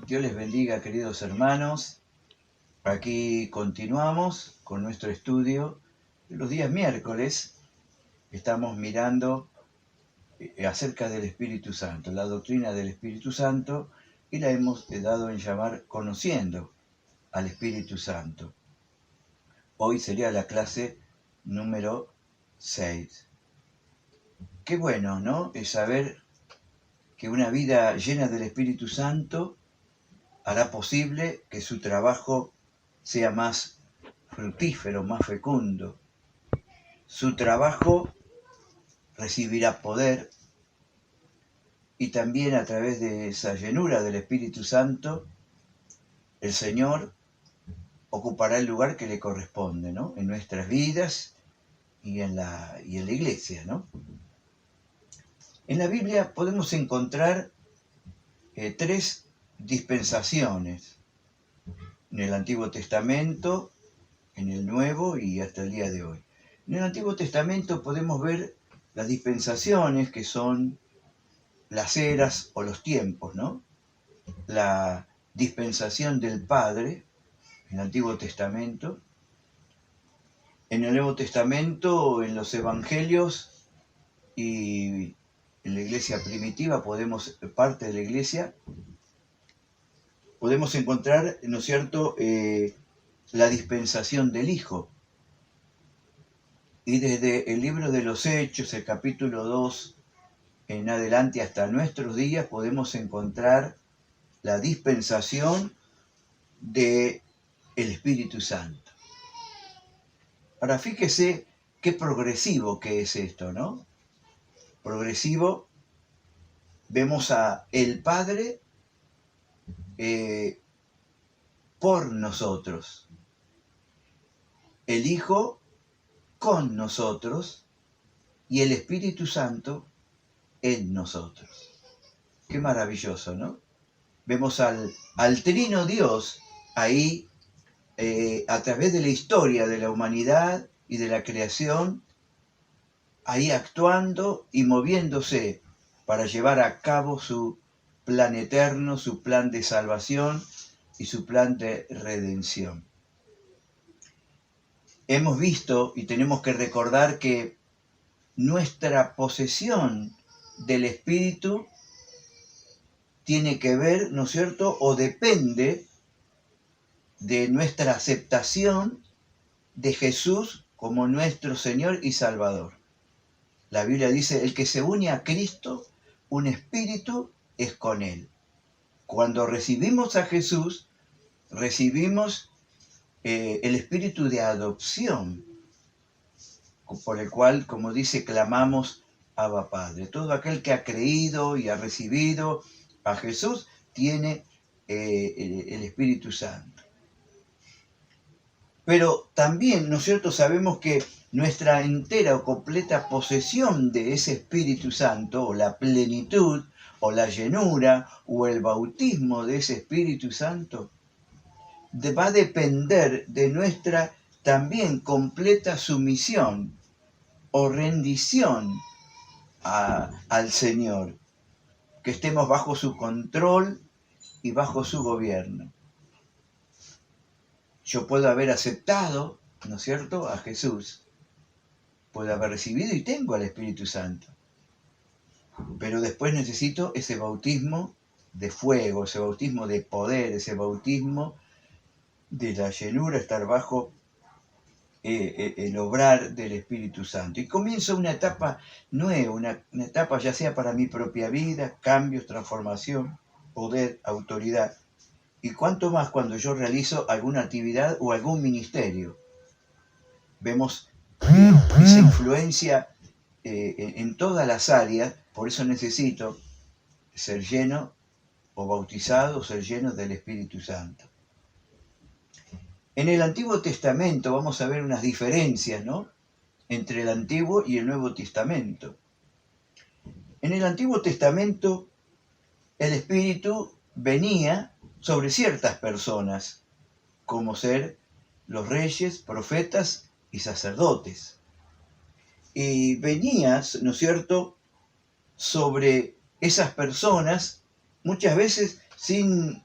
Dios les bendiga, queridos hermanos. Aquí continuamos con nuestro estudio de los días miércoles. Estamos mirando acerca del Espíritu Santo, la doctrina del Espíritu Santo, y la hemos dado en llamar Conociendo al Espíritu Santo. Hoy sería la clase número 6. Qué bueno, ¿no? Es saber que una vida llena del Espíritu Santo hará posible que su trabajo sea más fructífero, más fecundo. Su trabajo recibirá poder y también a través de esa llenura del Espíritu Santo, el Señor ocupará el lugar que le corresponde, ¿no? En nuestras vidas y en la iglesia, ¿no? En la Biblia podemos encontrar 3 dispensaciones, en el Antiguo Testamento, en el Nuevo y hasta el día de hoy. En el Antiguo Testamento podemos ver las dispensaciones, que son las eras o los tiempos, ¿no? La dispensación del Padre, en el Antiguo Testamento. En el Nuevo Testamento, en los Evangelios y en la iglesia primitiva, parte de la iglesia, podemos encontrar, ¿no es cierto?, la dispensación del Hijo. Y desde el libro de los Hechos, el capítulo 2, en adelante hasta nuestros días, podemos encontrar la dispensación del Espíritu Santo. Ahora, fíjese qué progresivo que es esto, ¿no? Progresivo, vemos a el Padre por nosotros, el Hijo con nosotros y el Espíritu Santo en nosotros. Qué maravilloso, ¿no? Vemos al Trino Dios ahí a través de la historia de la humanidad y de la creación, ahí actuando y moviéndose para llevar a cabo su plan eterno, su plan de salvación y su plan de redención. Hemos visto y tenemos que recordar que nuestra posesión del Espíritu tiene que ver, ¿no es cierto?, o depende de nuestra aceptación de Jesús como nuestro Señor y Salvador. La Biblia dice, el que se une a Cristo, un espíritu es con Él. Cuando recibimos a Jesús, recibimos el espíritu de adopción, por el cual, como dice, clamamos Abba Padre. Todo aquel que ha creído y ha recibido a Jesús tiene el Espíritu Santo. Pero también, ¿no es cierto?, sabemos que nuestra entera o completa posesión de ese Espíritu Santo, o la plenitud, o la llenura, o el bautismo de ese Espíritu Santo, va a depender de nuestra también completa sumisión o rendición al Señor, que estemos bajo su control y bajo su gobierno. Yo puedo haber aceptado, ¿no es cierto?, a Jesús, puedo haber recibido y tengo al Espíritu Santo, pero después necesito ese bautismo de fuego, ese bautismo de poder, ese bautismo de la llenura, estar bajo el obrar del Espíritu Santo. Y comienza una etapa nueva, una etapa ya sea para mi propia vida, cambios, transformación, poder, autoridad. Y cuánto más cuando yo realizo alguna actividad o algún ministerio. Vemos esa influencia en todas las áreas, por eso necesito ser lleno o bautizado o ser lleno del Espíritu Santo. En el Antiguo Testamento vamos a ver unas diferencias, ¿no?, entre el Antiguo y el Nuevo Testamento. En el Antiguo Testamento el Espíritu venía sobre ciertas personas, como ser los reyes, profetas y sacerdotes. venías, ¿no es cierto?, sobre esas personas, muchas veces sin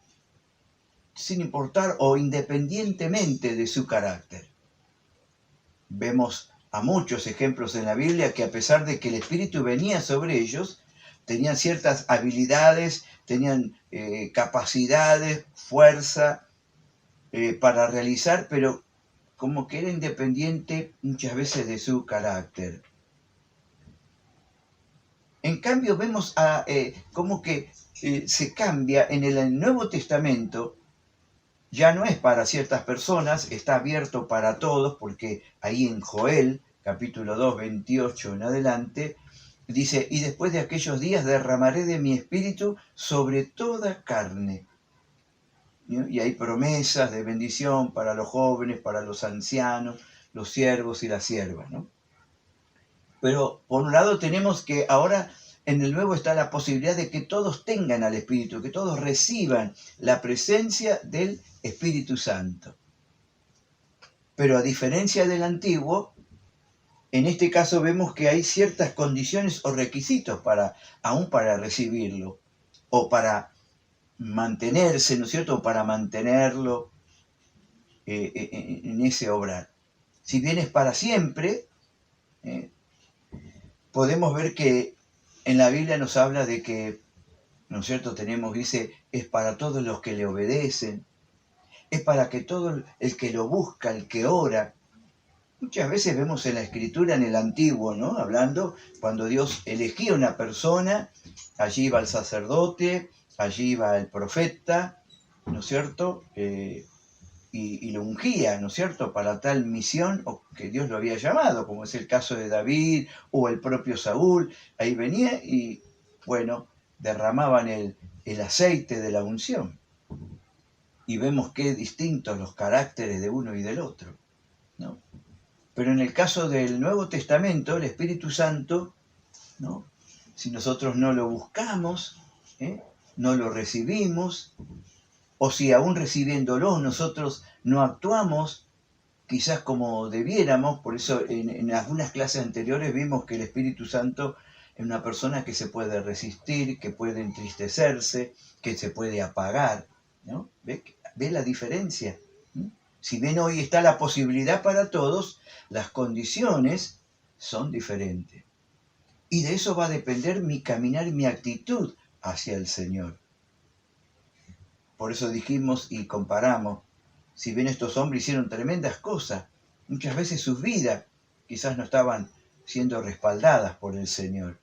importar o independientemente de su carácter. Vemos a muchos ejemplos en la Biblia que a pesar de que el Espíritu venía sobre ellos, tenían ciertas habilidades, tenían capacidades, fuerza para realizar, pero como que era independiente muchas veces de su carácter. En cambio vemos como que se cambia en el Nuevo Testamento. Ya no es para ciertas personas, está abierto para todos, porque ahí en Joel, capítulo 2, 28 en adelante, dice, y después de aquellos días derramaré de mi espíritu sobre toda carne. Y hay promesas de bendición para los jóvenes, para los ancianos, los siervos y las siervas, ¿no? Pero por un lado tenemos que ahora en el Nuevo está la posibilidad de que todos tengan al Espíritu, que todos reciban la presencia del Espíritu Santo. Pero a diferencia del Antiguo, en este caso vemos que hay ciertas condiciones o requisitos aún para recibirlo, o para mantenerse, ¿no es cierto?, o para mantenerlo en ese obrar. Si bien es para siempre, podemos ver que en la Biblia nos habla de que, ¿no es cierto?, dice, es para todos los que le obedecen, es para que todo el que lo busca, el que ora. Muchas veces vemos en la Escritura, en el Antiguo, ¿no?, hablando, cuando Dios elegía una persona, allí iba el sacerdote, allí iba el profeta, ¿no es cierto?, y lo ungía, ¿no es cierto?, para tal misión que Dios lo había llamado, como es el caso de David o el propio Saúl. Ahí venía y, bueno, derramaban el aceite de la unción. Y vemos qué distintos los caracteres de uno y del otro, ¿no? Pero en el caso del Nuevo Testamento, el Espíritu Santo, ¿no?, si nosotros no lo buscamos, no lo recibimos, o si aún recibiéndolo nosotros no actuamos quizás como debiéramos. Por eso en algunas clases anteriores vimos que el Espíritu Santo es una persona que se puede resistir, que puede entristecerse, que se puede apagar, ¿no? ¿Ve la diferencia? Si bien hoy está la posibilidad para todos, las condiciones son diferentes. Y de eso va a depender mi caminar y mi actitud hacia el Señor. Por eso dijimos y comparamos, si bien estos hombres hicieron tremendas cosas, muchas veces sus vidas quizás no estaban siendo respaldadas por el Señor.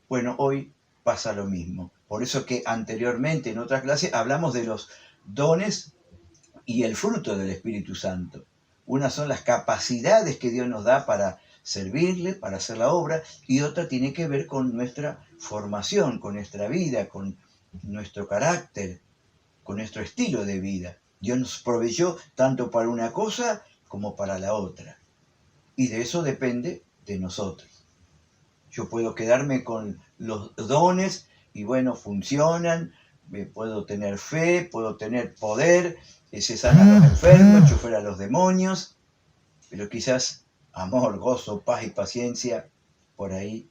Bueno, hoy pasa lo mismo. Por eso que anteriormente en otra clase hablamos de los dones y el fruto del Espíritu Santo. Unas son las capacidades que Dios nos da para servirle, para hacer la obra, y otra tiene que ver con nuestra formación, con nuestra vida, con nuestro carácter, con nuestro estilo de vida. Dios nos proveyó tanto para una cosa como para la otra. Y de eso depende de nosotros. Yo puedo quedarme con los dones y bueno, funcionan, puedo tener fe, puedo tener poder, se sanan a los enfermos, echar fuera a los demonios, pero quizás amor, gozo, paz y paciencia, por ahí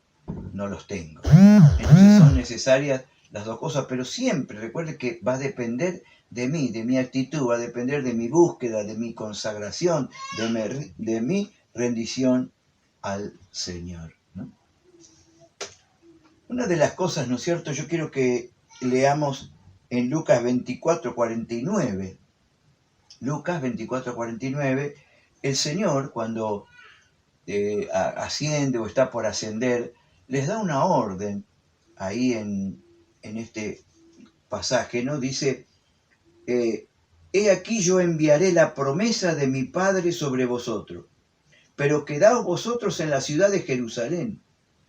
no los tengo. Entonces son necesarias las dos cosas, pero siempre recuerde que va a depender de mí, de mi actitud, va a depender de mi búsqueda, de mi consagración, de mi rendición al Señor, ¿no? Una de las cosas, ¿no es cierto?, yo quiero que leamos en Lucas 24:49. Lucas 24:49, el Señor cuando asciende o está por ascender, les da una orden ahí en este pasaje, ¿no? Dice, he aquí yo enviaré la promesa de mi Padre sobre vosotros, pero quedaos vosotros en la ciudad de Jerusalén,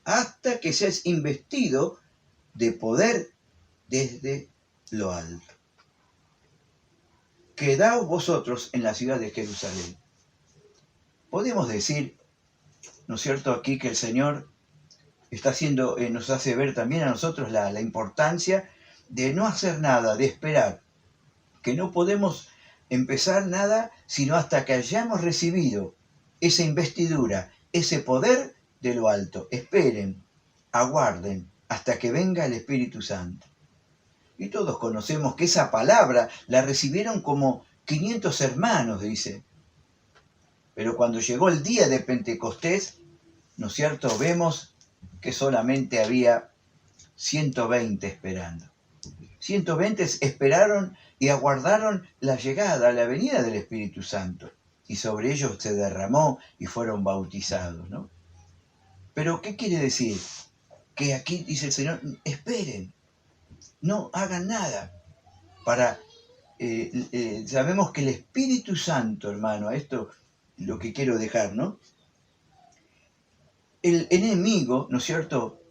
hasta que seáis investido de poder desde lo alto. Quedaos vosotros en la ciudad de Jerusalén. Podemos decir, ¿no es cierto?, aquí que el Señor está haciendo, nos hace ver también a nosotros la importancia de no hacer nada, de esperar, que no podemos empezar nada sino hasta que hayamos recibido esa investidura, ese poder de lo alto. Esperen, aguarden hasta que venga el Espíritu Santo. Y todos conocemos que esa palabra la recibieron como 500 hermanos, dice. Pero cuando llegó el día de Pentecostés, ¿no es cierto?, vemos que solamente había 120 esperando. 120 esperaron y aguardaron la llegada, la venida del Espíritu Santo. Y sobre ellos se derramó y fueron bautizados, ¿no? Pero, ¿qué quiere decir? Que aquí dice el Señor, esperen, no hagan nada. Sabemos que el Espíritu Santo, hermano, esto es lo que quiero dejar, ¿no? El enemigo, ¿no es cierto?,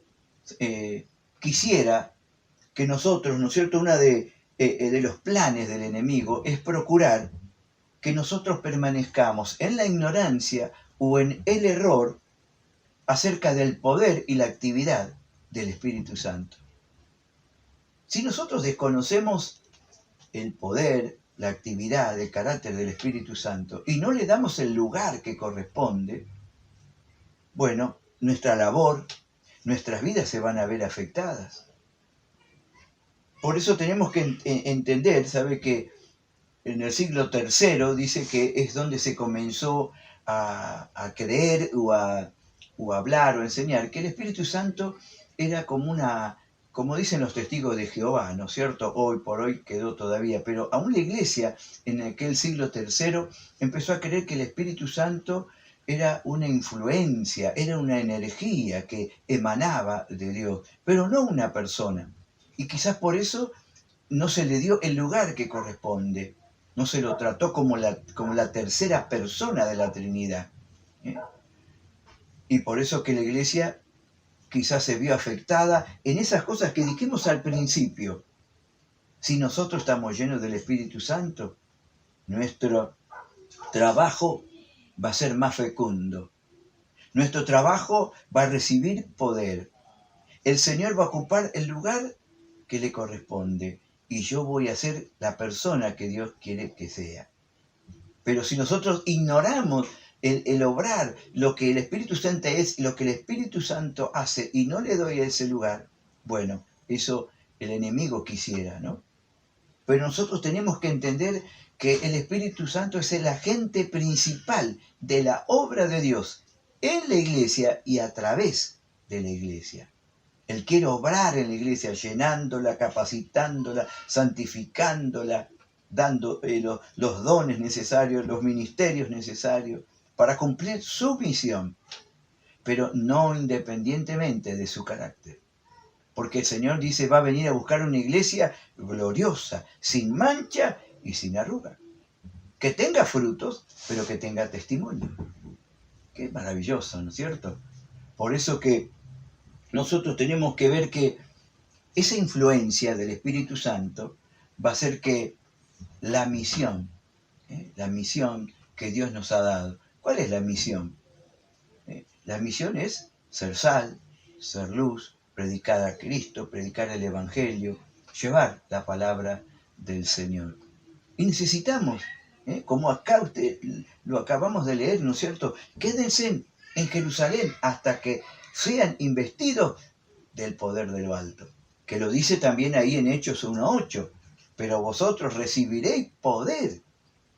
quisiera que nosotros, ¿no es cierto?, uno de los planes del enemigo es procurar que nosotros permanezcamos en la ignorancia o en el error acerca del poder y la actividad del Espíritu Santo. Si nosotros desconocemos el poder, la actividad, el carácter del Espíritu Santo y no le damos el lugar que corresponde, bueno, nuestra labor, nuestras vidas se van a ver afectadas. Por eso tenemos que entender, ¿sabe?, que en el siglo III dice que es donde se comenzó a creer o a hablar o enseñar que el Espíritu Santo era como dicen los testigos de Jehová, ¿no es cierto? Hoy por hoy quedó todavía, pero aún la iglesia en aquel siglo III empezó a creer que el Espíritu Santo era una influencia, era una energía que emanaba de Dios, pero no una persona. Y quizás por eso no se le dio el lugar que corresponde, no se lo trató como la tercera persona de la Trinidad. Y por eso que la iglesia quizás se vio afectada en esas cosas que dijimos al principio. Si nosotros estamos llenos del Espíritu Santo, nuestro trabajo va a ser más fecundo. Nuestro trabajo va a recibir poder. El Señor va a ocupar el lugar que le corresponde y yo voy a ser la persona que Dios quiere que sea. Pero si nosotros ignoramos el obrar, lo que el Espíritu Santo es, lo que el Espíritu Santo hace y no le doy ese lugar, bueno, eso el enemigo quisiera, ¿no? Pero nosotros tenemos que entender que el Espíritu Santo es el agente principal de la obra de Dios en la iglesia y a través de la iglesia. Él quiere obrar en la iglesia, llenándola, capacitándola, santificándola, dando los dones necesarios, los ministerios necesarios para cumplir su misión, pero no independientemente de su carácter. Porque el Señor dice, va a venir a buscar una iglesia gloriosa, sin mancha y sin arruga. Que tenga frutos, pero que tenga testimonio. Qué maravilloso, ¿no es cierto? Por eso que nosotros tenemos que ver que esa influencia del Espíritu Santo va a hacer que la misión que Dios nos ha dado. ¿Cuál es la misión? La misión es ser sal, ser luz, predicar a Cristo, predicar el Evangelio, llevar la palabra del Señor. Y necesitamos, como acá usted lo acabamos de leer, ¿no es cierto? Quédense en Jerusalén hasta que sean investidos del poder de lo alto. Que lo dice también ahí en Hechos 1:8. Pero vosotros recibiréis poder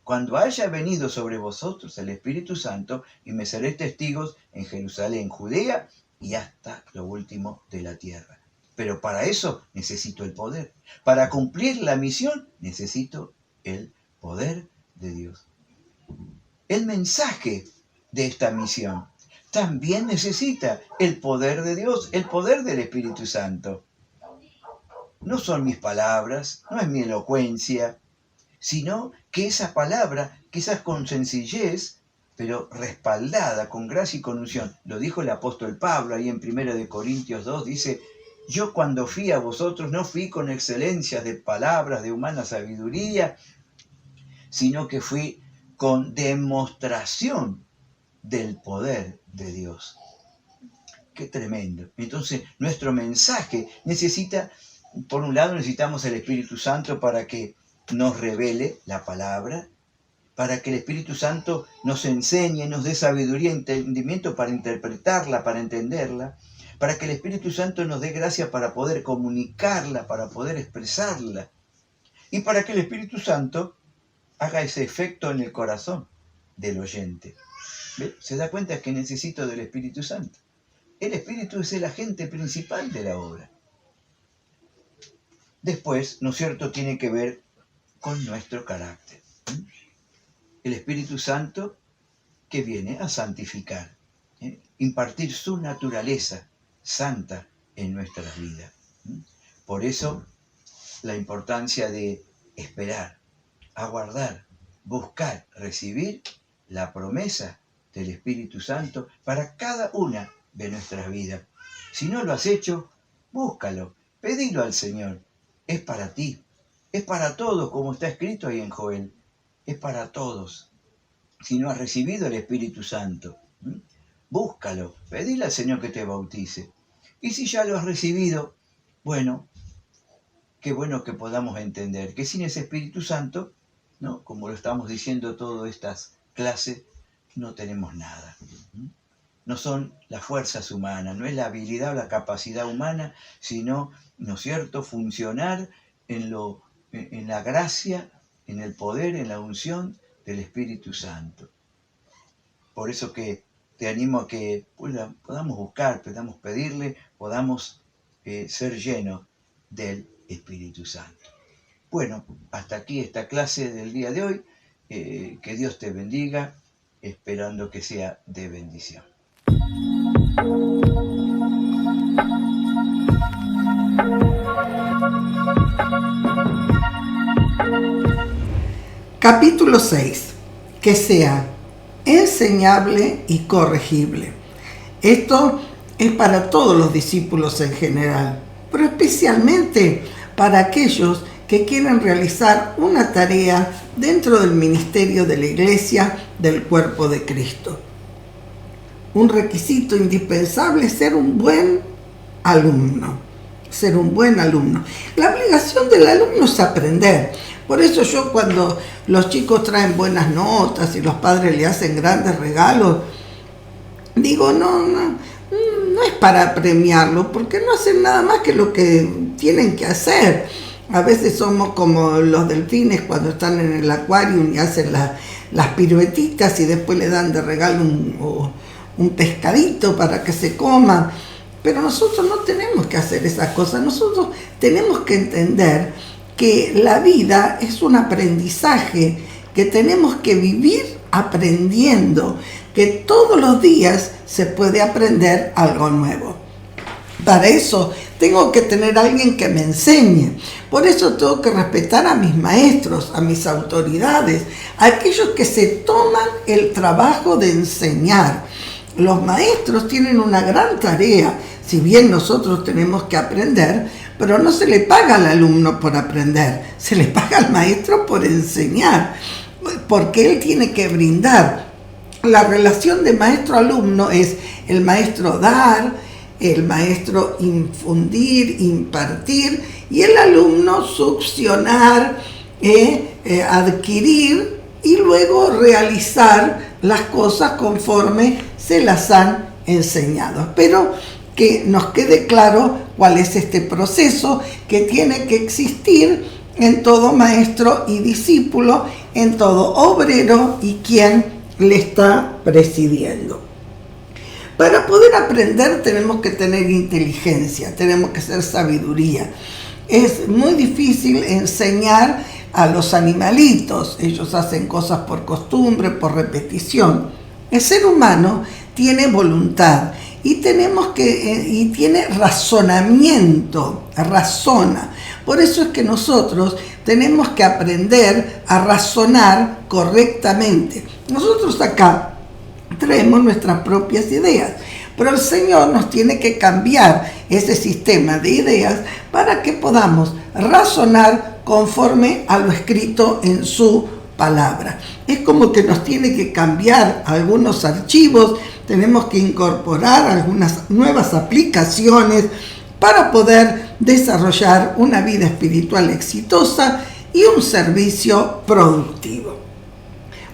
cuando haya venido sobre vosotros el Espíritu Santo y me seréis testigos en Jerusalén, Judea y hasta lo último de la tierra. Pero para eso necesito el poder. Para cumplir la misión necesito el poder de Dios. El mensaje de esta misión también necesita el poder de Dios, el poder del Espíritu Santo. No son mis palabras, no es mi elocuencia, sino que esa palabra, quizás con sencillez, pero respaldada con gracia y con unción. Lo dijo el apóstol Pablo ahí en 1 Corintios 2, dice, yo cuando fui a vosotros no fui con excelencias de palabras, de humana sabiduría, sino que fui con demostración del poder de Dios. Qué tremendo. Entonces, nuestro mensaje necesita, por un lado, necesitamos el Espíritu Santo para que nos revele la palabra, para que el Espíritu Santo nos enseñe, nos dé sabiduría y entendimiento para interpretarla, para entenderla, para que el Espíritu Santo nos dé gracia para poder comunicarla, para poder expresarla, y para que el Espíritu Santo haga ese efecto en el corazón del oyente. ¿Ve? ¿Se da cuenta que necesito del Espíritu Santo? El Espíritu es el agente principal de la obra. Después, ¿no es cierto?, tiene que ver con nuestro carácter. El Espíritu Santo que viene a santificar, impartir su naturaleza santa en nuestras vidas. Por eso, la importancia de esperar, aguardar, buscar, recibir la promesa del Espíritu Santo para cada una de nuestras vidas. Si no lo has hecho, búscalo, pedilo al Señor. Es para ti, es para todos, como está escrito ahí en Joel. Es para todos. Si no has recibido el Espíritu Santo, búscalo, pedile al Señor que te bautice. Y si ya lo has recibido, bueno, qué bueno que podamos entender que sin ese Espíritu Santo, ¿no?, como lo estamos diciendo todas estas clases, no tenemos nada. No son las fuerzas humanas, no es la habilidad o la capacidad humana, sino, ¿no es cierto?, funcionar en la gracia, en el poder, en la unción del Espíritu Santo. Por eso que te animo a que podamos buscar, podamos pedirle, podamos ser llenos del Espíritu Santo. Bueno, hasta aquí esta clase del día de hoy. Que Dios te bendiga, esperando que sea de bendición. Capítulo 6. Que sea enseñable y corregible. Esto es para todos los discípulos en general, pero especialmente para aquellos que quieren realizar una tarea dentro del ministerio de la Iglesia del cuerpo de Cristo. Un requisito indispensable es ser un buen alumno. Ser un buen alumno. La obligación del alumno es aprender. Por eso yo, cuando los chicos traen buenas notas y los padres le hacen grandes regalos, digo, no es para premiarlo, porque no hacen nada más que lo que tienen que hacer. A veces somos como los delfines cuando están en el acuario y hacen las piruetitas y después le dan de regalo un pescadito para que se coma. Pero nosotros no tenemos que hacer esas cosas. Nosotros tenemos que entender que la vida es un aprendizaje, que tenemos que vivir aprendiendo, que todos los días se puede aprender algo nuevo. Para eso tengo que tener a alguien que me enseñe. Por eso tengo que respetar a mis maestros, a mis autoridades, a aquellos que se toman el trabajo de enseñar. Los maestros tienen una gran tarea, si bien nosotros tenemos que aprender, pero no se le paga al alumno por aprender, se le paga al maestro por enseñar, porque él tiene que brindar. La relación de maestro-alumno es el maestro dar, el maestro infundir, impartir, y el alumno succionar, adquirir y luego realizar las cosas conforme se las han enseñado. Espero que nos quede claro cuál es este proceso que tiene que existir en todo maestro y discípulo, en todo obrero y quien le está presidiendo. Para poder aprender tenemos que tener inteligencia, tenemos que ser sabiduría. Es muy difícil enseñar a los animalitos, ellos hacen cosas por costumbre, por repetición. El ser humano tiene voluntad y tiene razonamiento, razona. Por eso es que nosotros tenemos que aprender a razonar correctamente. Nosotros acá traemos nuestras propias ideas, pero el Señor nos tiene que cambiar ese sistema de ideas para que podamos razonar conforme a lo escrito en su palabra. Es como que nos tiene que cambiar algunos archivos, tenemos que incorporar algunas nuevas aplicaciones para poder desarrollar una vida espiritual exitosa y un servicio productivo.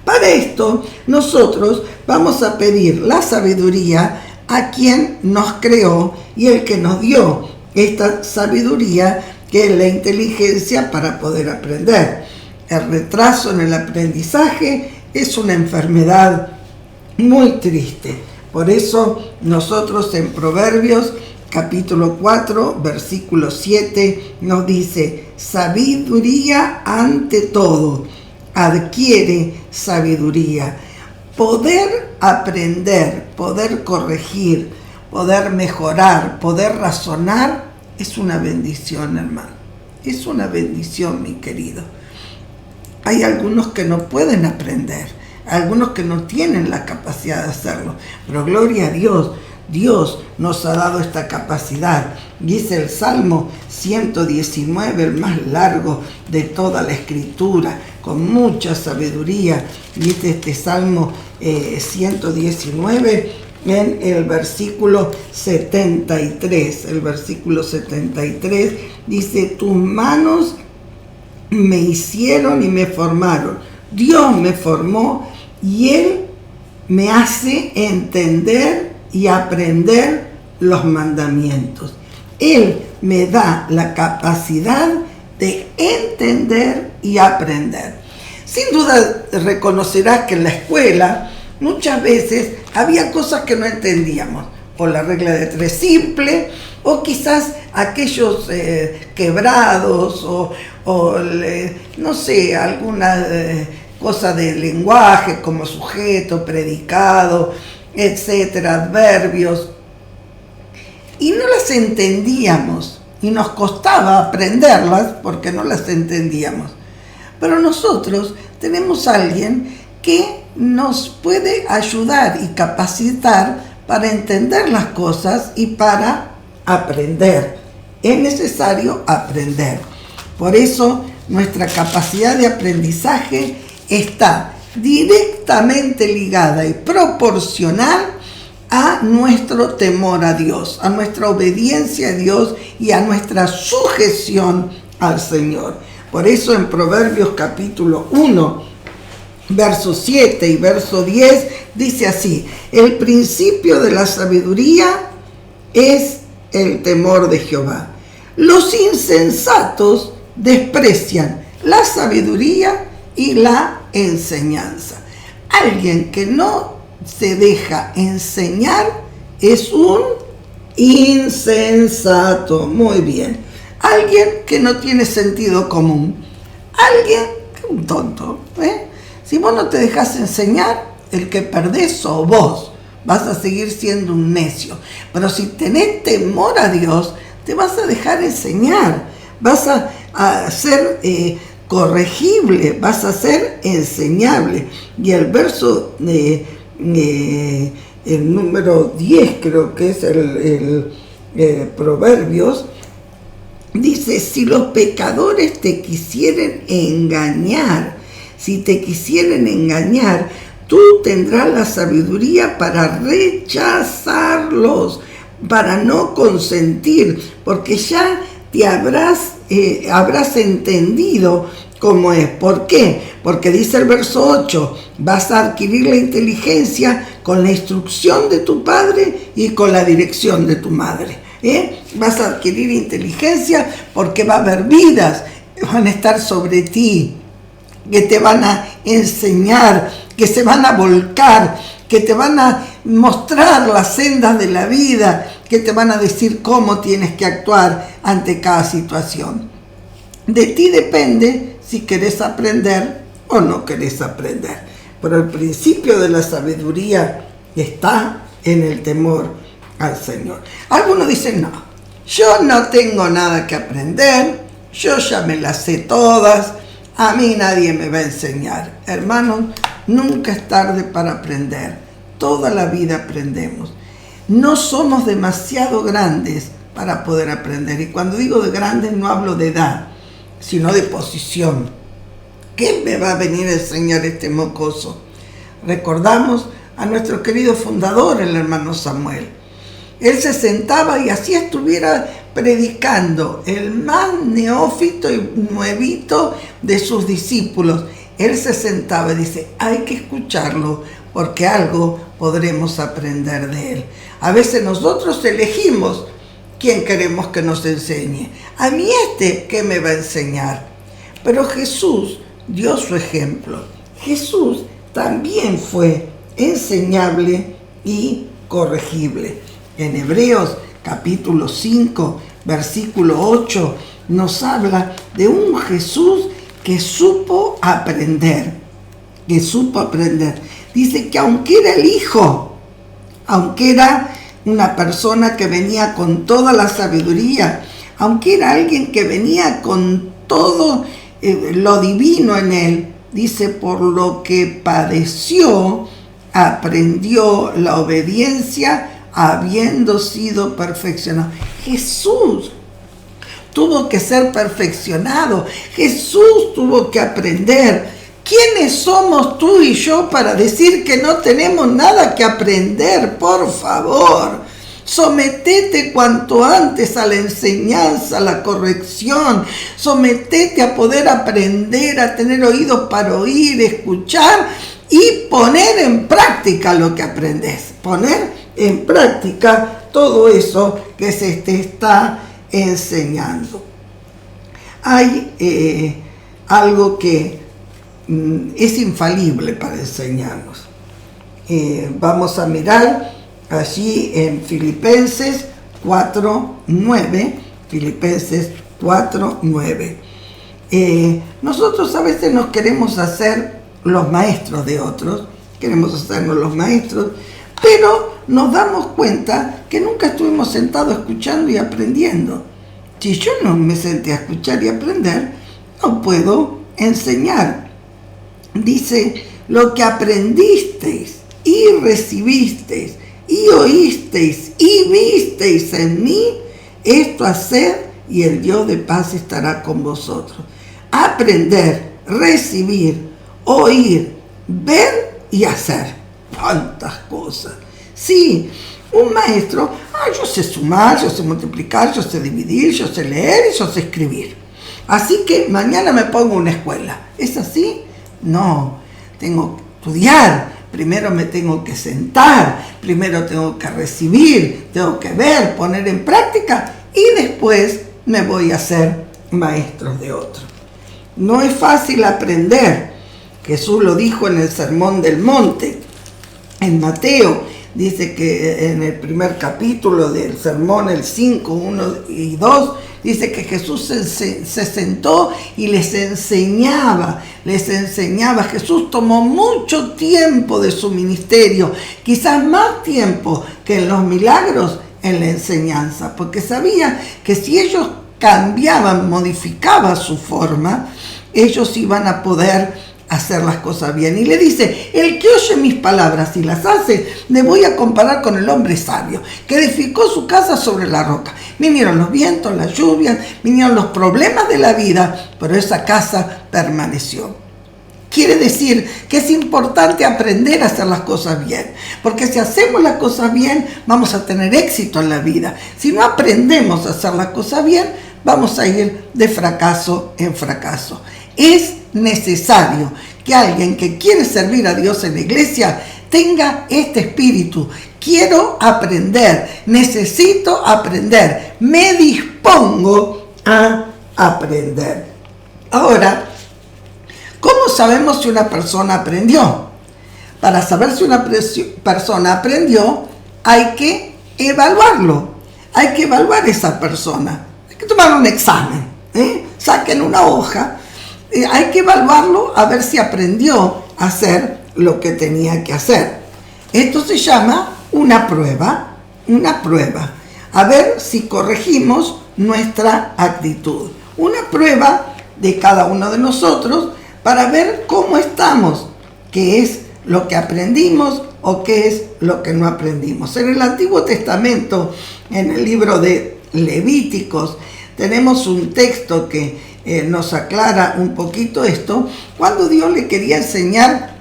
Para esto, nosotros vamos a pedir la sabiduría a quien nos creó y el que nos dio esta sabiduría, que es la inteligencia para poder aprender. El retraso en el aprendizaje es una enfermedad muy triste. Por eso nosotros en Proverbios capítulo 4, versículo 7 nos dice: sabiduría ante todo, adquiere sabiduría. Poder aprender, poder corregir, poder mejorar, poder razonar, es una bendición, hermano. Es una bendición, mi querido. Hay algunos que no pueden aprender, algunos que no tienen la capacidad de hacerlo, pero gloria a Dios, Dios nos ha dado esta capacidad. Dice el Salmo 119, el más largo de toda la Escritura, con mucha sabiduría. Dice este Salmo 119 en el versículo 73. El versículo 73 dice: tus manos me hicieron y me formaron. Dios me formó y Él me hace entender y aprender los mandamientos. Él me da la capacidad de entender y aprender. Sin duda reconocerás que en la escuela muchas veces había cosas que no entendíamos, o la regla de 3 simple, o quizás aquellos quebrados, no sé, alguna cosa de lenguaje como sujeto, predicado, etcétera, adverbios, y no las entendíamos y nos costaba aprenderlas porque no las entendíamos. Pero nosotros tenemos a alguien que nos puede ayudar y capacitar para entender las cosas y para aprender. Es necesario aprender. Por eso nuestra capacidad de aprendizaje está directamente ligada y proporcional a nuestro temor a Dios, a nuestra obediencia a Dios y a nuestra sujeción al Señor. Por eso en Proverbios capítulo 1, verso 7 y verso 10 dice así: el principio de la sabiduría es el temor de Jehová. Los insensatos desprecian la sabiduría y la enseñanza. Alguien que no se deja enseñar es un insensato. Muy bien. Alguien que no tiene sentido común. Alguien que es un tonto. Si vos no te dejas enseñar, el que perdés sos vos. Vas a seguir siendo un necio. Pero si tenés temor a Dios, te vas a dejar enseñar. Vas a ser corregible, vas a ser enseñable. Y el verso, el número 10 creo que es el Proverbios, dice: si los pecadores te quisieren engañar, si te quisieren engañar, tú tendrás la sabiduría para rechazarlos, para no consentir, porque ya te habrás entendido cómo es. ¿Por qué? Porque dice el verso 8, vas a adquirir la inteligencia con la instrucción de tu padre y con la dirección de tu madre. Vas a adquirir inteligencia porque va a haber vidas que van a estar sobre ti, que te van a enseñar, que se van a volcar, que te van a mostrar las sendas de la vida, que te van a decir cómo tienes que actuar ante cada situación. De ti depende si querés aprender o no querés aprender. Pero el principio de la sabiduría está en el temor al Señor. Algunos dicen: no, yo no tengo nada que aprender, yo ya me las sé todas, a mí nadie me va a enseñar. Hermanos, nunca es tarde para aprender. Toda la vida aprendemos. No somos demasiado grandes para poder aprender. Y cuando digo de grandes no hablo de edad, sino de posición. ¿Qué me va a venir a enseñar este mocoso? Recordamos a nuestro querido fundador, el hermano Samuel. Él se sentaba y así estuviera predicando, el más neófito y nuevito de sus discípulos. él se sentaba y dice, hay que escucharlo porque algo podremos aprender de él. A veces nosotros elegimos quién queremos que nos enseñe. A mí ¿qué me va a enseñar? Pero Jesús dio su ejemplo. Jesús también fue enseñable y corregible. En Hebreos capítulo 5, versículo 8, nos habla de un Jesús que supo aprender. Dice que aunque era el Hijo, aunque era una persona que venía con toda la sabiduría, aunque era alguien que venía con todo lo divino en él, dice, por lo que padeció, aprendió la obediencia habiendo sido perfeccionado. Jesús tuvo que ser perfeccionado. Jesús tuvo que aprender. ¿Quiénes somos tú y yo para decir que no tenemos nada que aprender? Por favor, sometete cuanto antes a la enseñanza, a la corrección. Sometete a poder aprender, a tener oídos para oír, escuchar y poner en práctica lo que aprendes. Poner en práctica todo eso que se te está enseñando. Hay algo que es infalible para enseñarnos. Vamos a mirar allí en Filipenses 4:9. Filipenses 4:9. Nosotros a veces nos queremos hacer los maestros de otros, queremos hacernos los maestros, pero nos damos cuenta que nunca estuvimos sentados escuchando y aprendiendo. Si yo no me senté a escuchar y aprender, no puedo enseñar. Dice, lo que aprendisteis y recibisteis y oísteis y visteis en mí, esto haced y el Dios de paz estará con vosotros. Aprender, recibir, oír, ver y hacer. Tantas cosas. Sí, un maestro, yo sé sumar, yo sé multiplicar, yo sé dividir, yo sé leer y yo sé escribir. Así que mañana me pongo una escuela. ¿Es así? No, tengo que estudiar, primero me tengo que sentar, primero tengo que recibir, tengo que ver, poner en práctica y después me voy a hacer maestro de otro. No es fácil aprender. Jesús lo dijo en el Sermón del Monte. En Mateo dice que en el primer capítulo del sermón, el 5, 1 y 2, dice que Jesús se sentó y les enseñaba. Jesús tomó mucho tiempo de su ministerio, quizás más tiempo que en los milagros, en la enseñanza, porque sabía que si ellos cambiaban, modificaban su forma, ellos iban a poder hacer las cosas bien. Y le dice, el que oye mis palabras y las hace, me voy a comparar con el hombre sabio, que edificó su casa sobre la roca. Vinieron los vientos, las lluvias, vinieron los problemas de la vida, pero esa casa permaneció. Quiere decir que es importante aprender a hacer las cosas bien, porque si hacemos las cosas bien, vamos a tener éxito en la vida. Si no aprendemos a hacer las cosas bien, vamos a ir de fracaso en fracaso. Es necesario que alguien que quiere servir a Dios en la iglesia tenga este espíritu. Quiero aprender, necesito aprender, me dispongo a aprender. Ahora, ¿cómo sabemos si una persona aprendió? Para saber si una persona aprendió, hay que evaluarlo. Hay que evaluar a esa persona. Hay que tomar un examen. Saquen una hoja. Hay que evaluarlo a ver si aprendió a hacer lo que tenía que hacer. Esto se llama una prueba. A ver si corregimos nuestra actitud. Una prueba de cada uno de nosotros para ver cómo estamos, qué es lo que aprendimos o qué es lo que no aprendimos. En el Antiguo Testamento, en el libro de Levíticos, tenemos un texto que nos aclara un poquito esto, cuando Dios le quería enseñar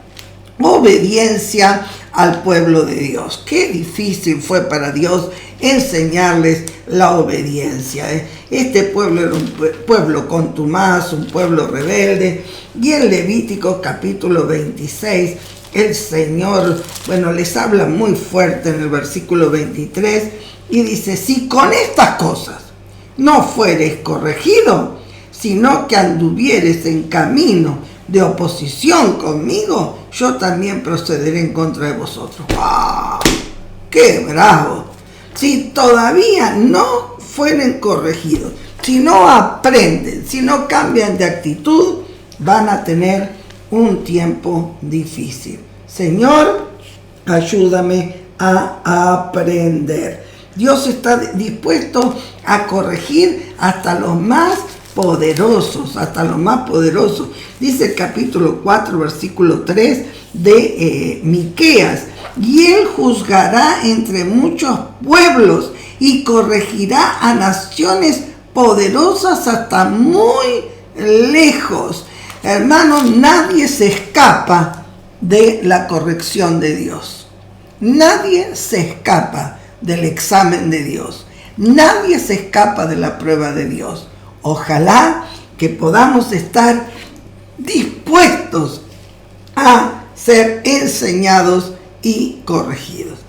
obediencia al pueblo de Dios. Qué difícil fue para Dios enseñarles la obediencia. Este pueblo era un pueblo contumaz, un pueblo rebelde, y en Levítico capítulo 26 el Señor, les habla muy fuerte en el versículo 23 y dice: si con estas cosas no fueres corregido, sino que anduvieres en camino de oposición conmigo, yo también procederé en contra de vosotros. ¡Wow! ¡Qué bravo! Si todavía no fueren corregidos, si no aprenden, si no cambian de actitud, van a tener un tiempo difícil. Señor, ayúdame a aprender. Dios está dispuesto a corregir hasta los más poderosos, Dice el capítulo 4, versículo 3 de Miqueas: y él juzgará entre muchos pueblos y corregirá a naciones poderosas hasta muy lejos. Hermanos, nadie se escapa de la corrección de Dios. Nadie se escapa del examen de Dios. Nadie se escapa de la prueba de Dios. Ojalá que podamos estar dispuestos a ser enseñados y corregidos.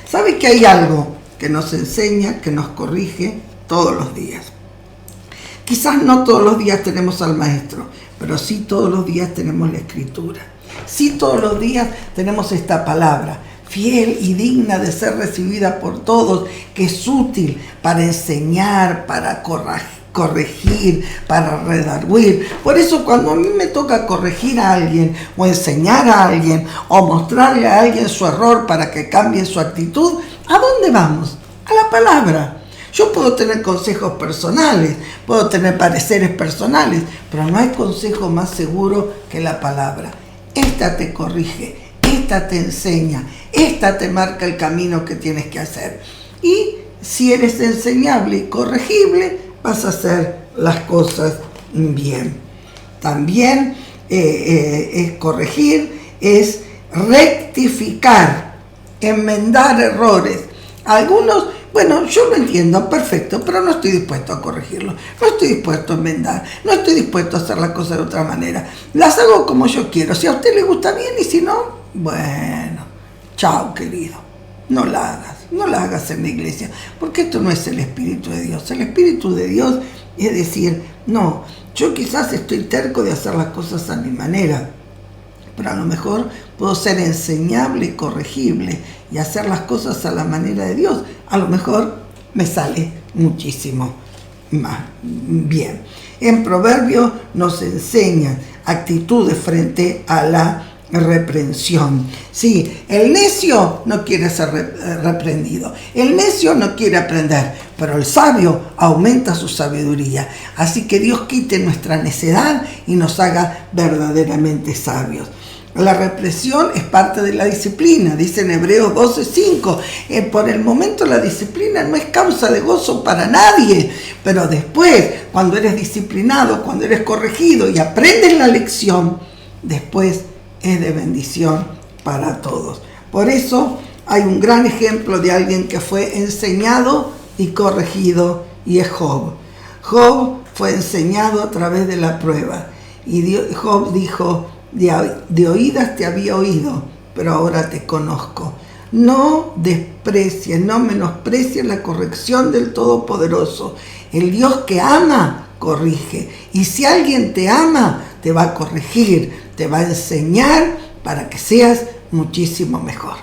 ¿Sabe que hay algo que nos enseña, que nos corrige todos los días? Quizás no todos los días tenemos al maestro, pero sí todos los días tenemos la escritura. Sí todos los días tenemos esta palabra, fiel y digna de ser recibida por todos, que es útil para enseñar, para corregir, para redarguir. Por eso cuando a mí me toca corregir a alguien, o enseñar a alguien, o mostrarle a alguien su error para que cambie su actitud, ¿a dónde vamos? A la palabra. Yo puedo tener consejos personales, puedo tener pareceres personales, pero no hay consejo más seguro que la palabra. Esta te corrige, esta te enseña, esta te marca el camino que tienes que hacer. Y si eres enseñable y corregible, vas a hacer las cosas bien. También es corregir, es rectificar, enmendar errores. Algunos, yo lo entiendo perfecto, pero no estoy dispuesto a corregirlo, no estoy dispuesto a enmendar, no estoy dispuesto a hacer las cosas de otra manera. Las hago como yo quiero. Si a usted le gusta bien, y si no, chao, querido. No la hagas en la iglesia, porque esto no es el Espíritu de Dios. El Espíritu de Dios es decir, no, yo quizás estoy terco de hacer las cosas a mi manera, pero a lo mejor puedo ser enseñable y corregible y hacer las cosas a la manera de Dios. A lo mejor me sale muchísimo más bien. En Proverbios nos enseñan actitudes frente a la reprensión. Sí, el necio no quiere ser reprendido, el necio no quiere aprender, pero el sabio aumenta su sabiduría. Así que Dios quite nuestra necedad y nos haga verdaderamente sabios. La represión es parte de la disciplina, dice en Hebreos 12:5. Por el momento la disciplina no es causa de gozo para nadie, pero después, cuando eres disciplinado, cuando eres corregido y aprendes la lección, después es de bendición para todos. Por eso hay un gran ejemplo de alguien que fue enseñado y corregido, y es Job. Job fue enseñado a través de la prueba, y Job dijo: de oídas te había oído, pero ahora te conozco. No desprecies, no menosprecies la corrección del Todopoderoso. El Dios que ama, corrige. Y si alguien te ama, te va a corregir, te va a enseñar para que seas muchísimo mejor.